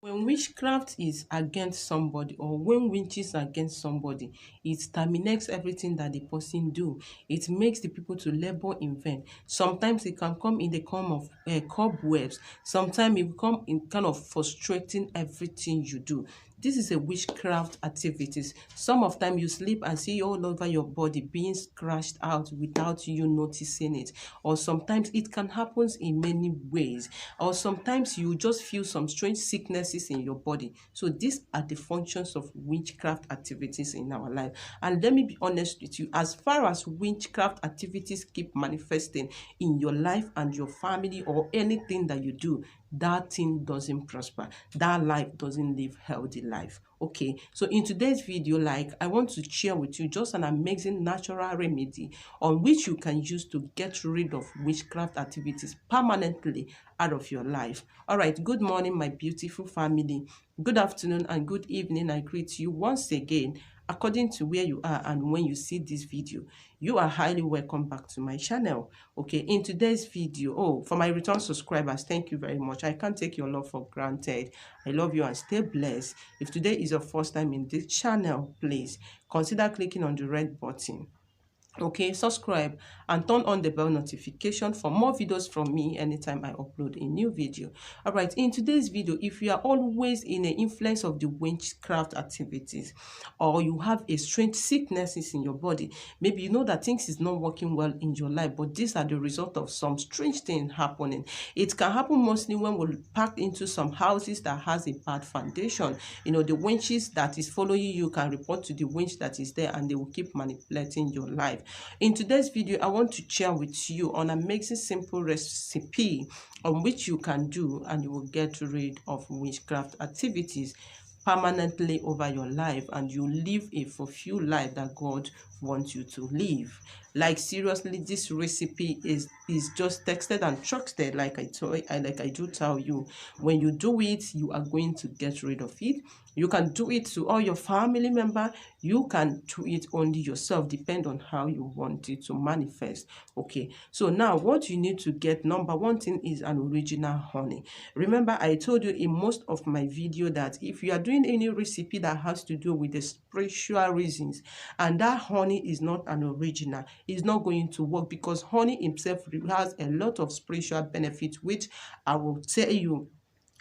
When witchcraft is against somebody or when witches are against somebody, it terminates everything that the person do. It makes the people to labor in vain. Sometimes it can come in the form of cobwebs. Sometimes it will come in kind of frustrating everything you do. This is a witchcraft activities. Some of time you sleep and see all over your body being scratched out without you noticing it. Or sometimes it can happen in many ways. Or sometimes you just feel some strange sicknesses in your body. So these are the functions of witchcraft activities in our life. And let me be honest with you, as far as witchcraft activities keep manifesting in your life and your family or anything that you do, that thing doesn't prosper. That life doesn't live healthy life. Okay, so in today's video, I want to share with you just an amazing natural remedy on which you can use to get rid of witchcraft activities permanently out of your life. All right, good morning, my beautiful family. Good afternoon and good evening. I greet you once again according to where you are and when you see this video. You are highly welcome back to my channel. Okay, in today's video, for my return subscribers, thank you very much. I can't take your love for granted. I love you and stay blessed. If today is your first time in this channel, please consider clicking on the red button. Okay, subscribe and turn on the bell notification for more videos from me anytime I upload a new video. All right, in today's video, if you are always in the influence of the witchcraft activities, or you have a strange sicknesses in your body, maybe you know that things is not working well in your life, but these are the result of some strange thing happening. It can happen mostly when we're packed into some houses that has a bad foundation. You know, the witches that is following you can report to the witch that is there and they will keep manipulating your life. In today's video, I want to share with you an amazing simple recipe on which you can do and you will get rid of witchcraft activities permanently over your life and you live a fulfilled life that God wants you to live. Like seriously, this recipe is just texted and trusted. Like I do tell you, when you do it, you are going to get rid of it. You can do it to all your family member. You can do it only yourself, depend on how you want it to manifest. Okay, so now what you need to get, number one thing is an original honey. Remember, I told you in most of my video that if you are doing any recipe that has to do with the spiritual reasons and that honey is not an original, it's not going to work, because honey himself has a lot of spiritual benefits, which I will tell you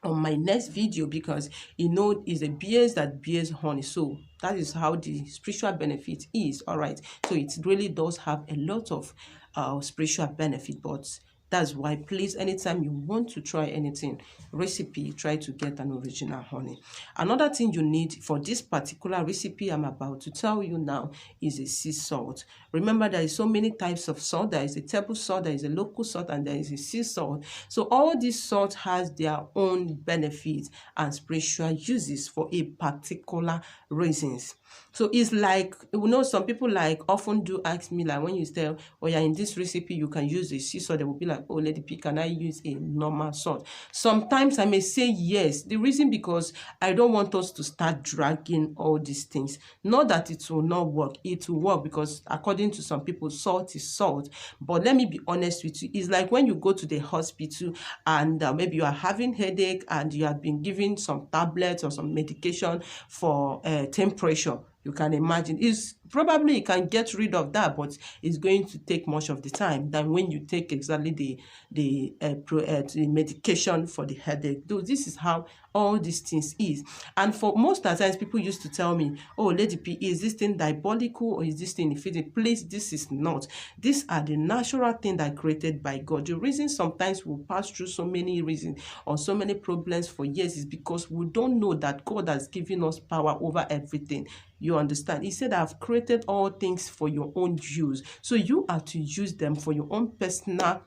on my next video, because you know it's a bees that bears honey. So that is how the spiritual benefit is. All right, so it really does have a lot of spiritual benefit, but that's why, please, anytime you want to try anything recipe, try to get an original honey. Another thing you need for this particular recipe I'm about to tell you now is a sea salt. Remember, there is so many types of salt. There is a table salt, there is a local salt, and there is a sea salt. So all these salt has their own benefits and spiritual uses for a particular reasons. So it's like, you know, some people often do ask me, like, when you tell, oh yeah, in this recipe you can use a sea salt, they will be like, oh Lady P, can I use a normal salt? Sometimes I may say yes. The reason, because I don't want us to start dragging all these things. Not that it will not work. It will work, because according to some people, salt is salt. But let me be honest with you, it's like when you go to the hospital and maybe you are having headache and you have been given some tablets or some medication for temperature. You can imagine, it's probably you can get rid of that, but it's going to take much of the time than when you take exactly the medication for the headache. Though this is how all these things is. And for most of the times, people used to tell me, oh Lady P, is this thing diabolical or is this thing effective? Please, this is not. These are the natural thing that created by God. The reason sometimes we pass through so many reasons or so many problems for years is because we don't know that God has given us power over everything. You understand? He said, I've created all things for your own use. So you are to use them for your own personal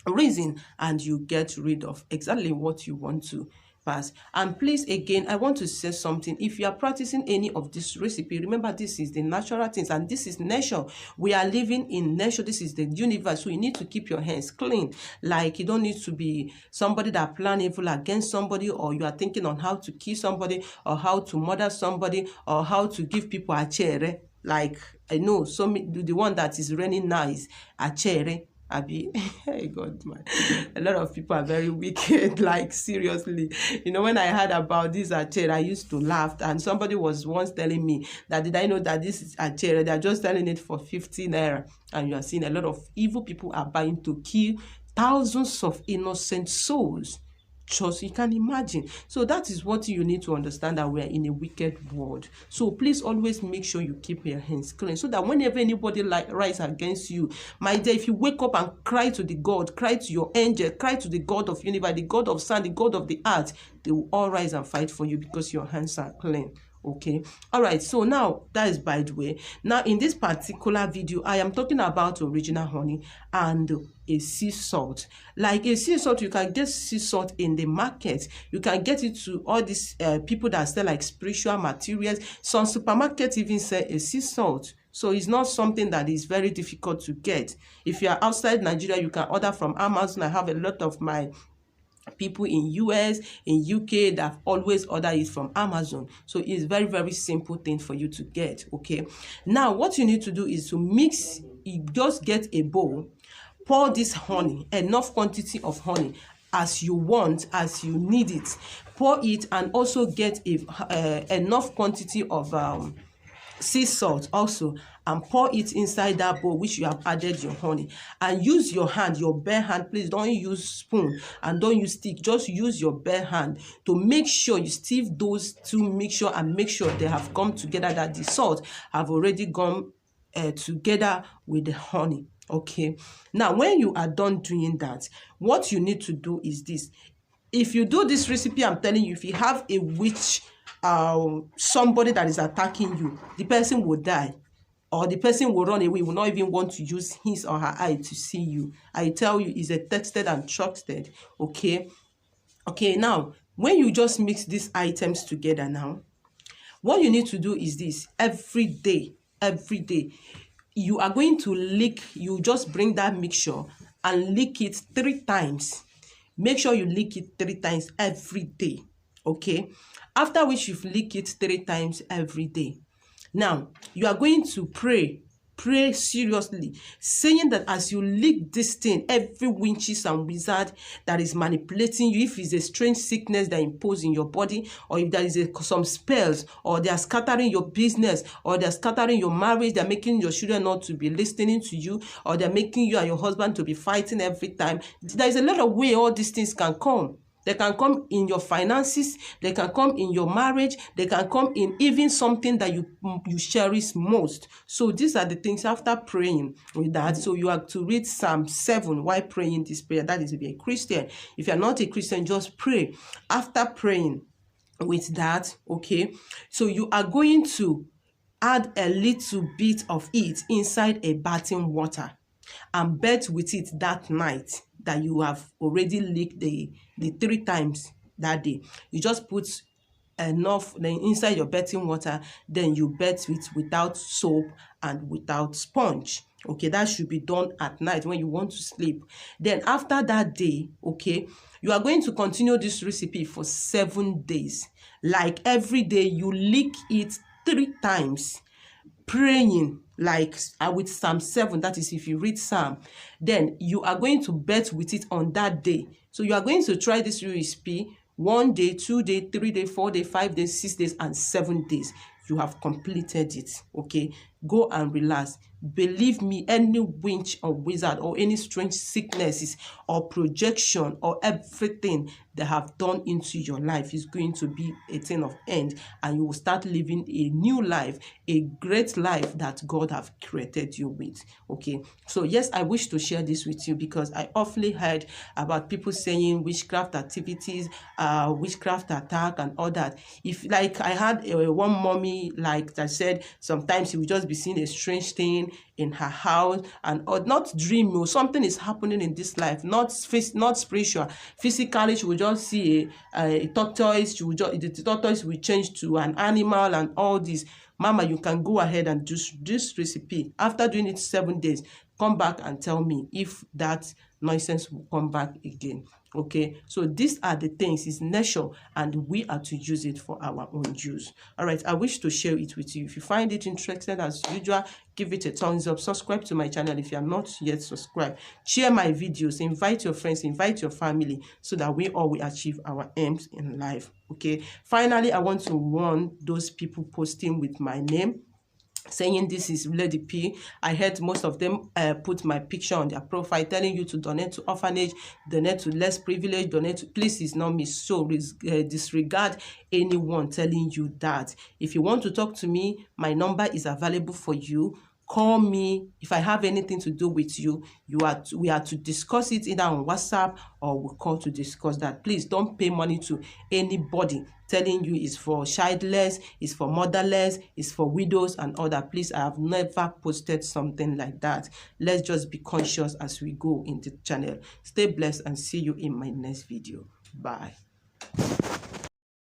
reason, and you get rid of exactly what you want to pass. And please, again, I want to say something. If you are practicing any of this recipe, remember, this is the natural things and this is nature. We are living in nature. This is the universe. So you need to keep your hands clean. Like, you don't need to be somebody that plan evil against somebody, or you are thinking on how to kill somebody, or how to murder somebody, or how to give people a chair. Like, I know the one that is raining now is a chair. Abi, hey God, man. A lot of people are very wicked, like seriously. You know, when I heard about this chair, I used to laugh. And somebody was once telling me that, did I know that this is a chair? They're just selling it for 50 naira. And you are seeing a lot of evil people are buying to kill thousands of innocent souls. Just you can imagine. So that is what you need to understand, that we're in a wicked world. So please always make sure you keep your hands clean, so that whenever anybody rise against you, my dear, if you wake up and cry to the God, cry to your angel, cry to the God of universe, the God of sun, the God of the earth, they will all rise and fight for you because your hands are clean. Okay, all right, so now that is by the way. Now in this particular video, I am talking about original honey and a sea salt. Like a sea salt, you can get sea salt in the market. You can get it to all these people that sell like spiritual materials. Some supermarkets even sell a sea salt. So it's not something that is very difficult to get. If you are outside Nigeria, you can order from Amazon. I have a lot of my people in US, in UK that have always order it from Amazon. So it's very, very simple thing for you to get. Okay, now what you need to do is to mix. You just get a bowl, pour this honey, enough quantity of honey as you want, as you need it. Pour it, and also get enough quantity of sea salt also, and pour it inside that bowl which you have added your honey. And use your hand, your bare hand. Please don't use spoon and don't use stick. Just use your bare hand to make sure you sieve those two mixture, and make sure they have come together, that the salt have already gone together with the honey. Okay, now when you are done doing that, what you need to do is this. If you do this recipe, I'm telling you, if you have a witch, somebody that is attacking you, the person will die, or the person will run away, will not even want to use his or her eye to see you. I tell you, is a tested and trusted. Okay, now when you just mix these items together, now what you need to do is this. Every day you are going to lick. You just bring that mixture and lick it 3 times. Make sure you lick it 3 times every day. Okay, after which you've licked it 3 times every day, now you are going to pray seriously, saying that as you lick this thing, every witches and wizard that is manipulating you, if it's a strange sickness that impose in your body, or if there is some spells, or they are scattering your business, or they are scattering your marriage, they are making your children not to be listening to you, or they are making you and your husband to be fighting every time. There is a lot of way all these things can come. They can come in your finances, they can come in your marriage, they can come in even something that you cherish most. So these are the things after praying with that. So you have to read Psalm 7 while praying this prayer. That is if you're a Christian. If you're not a Christian, just pray. After praying with that, okay, so you are going to add a little bit of it inside a bathing water and bathe with it that night that you have already licked the 3 times that day. You just put enough then inside your bathing water, then you bathe it without soap and without sponge. Okay, that should be done at night when you want to sleep. Then after that day, okay, you are going to continue this recipe for 7 days. Like every day you lick it 3 times, praying like with Psalm 7, that is if you read Psalm, then you are going to bet with it on that day. So you are going to try this recipe 1 day, 2 days, 3 days, 4 days, 5 days, 6 days, and 7 days. You have completed it. Okay, go and relax. Believe me, any witch or wizard or any strange sicknesses or projection or everything they have done into your life is going to be a thing of end, and you will start living a new life, a great life that God have created you with. Okay, so yes, I wish to share this with you because I often heard about people saying witchcraft activities, witchcraft attack and all that. If like I had one mommy like that said sometimes she would just be seeing a strange thing in her house, and or not dream or something is happening in this life, not spiritual, physically. She will just see a tortoise. The tortoise will change to an animal and all this. Mama, you can go ahead and do this recipe. After doing it 7 days, come back and tell me if that nonsense will come back again. Okay, so these are the things. It's nature, and we are to use it for our own use. All right, I wish to share it with you. If you find it interesting, as usual, give it a thumbs up. Subscribe to my channel if you are not yet subscribed. Share my videos, invite your friends, invite your family, so that we all will achieve our aims in life. Okay, finally, I want to warn those people posting with my name, saying this is Lady P. I heard most of them put my picture on their profile, telling you to donate to orphanage, donate to less privileged, donate to... Please, it's not me. So disregard anyone telling you that. If you want to talk to me, my number is available for you. Call me. If I have anything to do with you, we are to discuss it either on WhatsApp or we'll call to discuss that. Please don't pay money to anybody telling you it's for childless, it's for motherless, it's for widows and all that. Please, I have never posted something like that. Let's just be conscious as we go in the channel. Stay blessed and see you in my next video. Bye.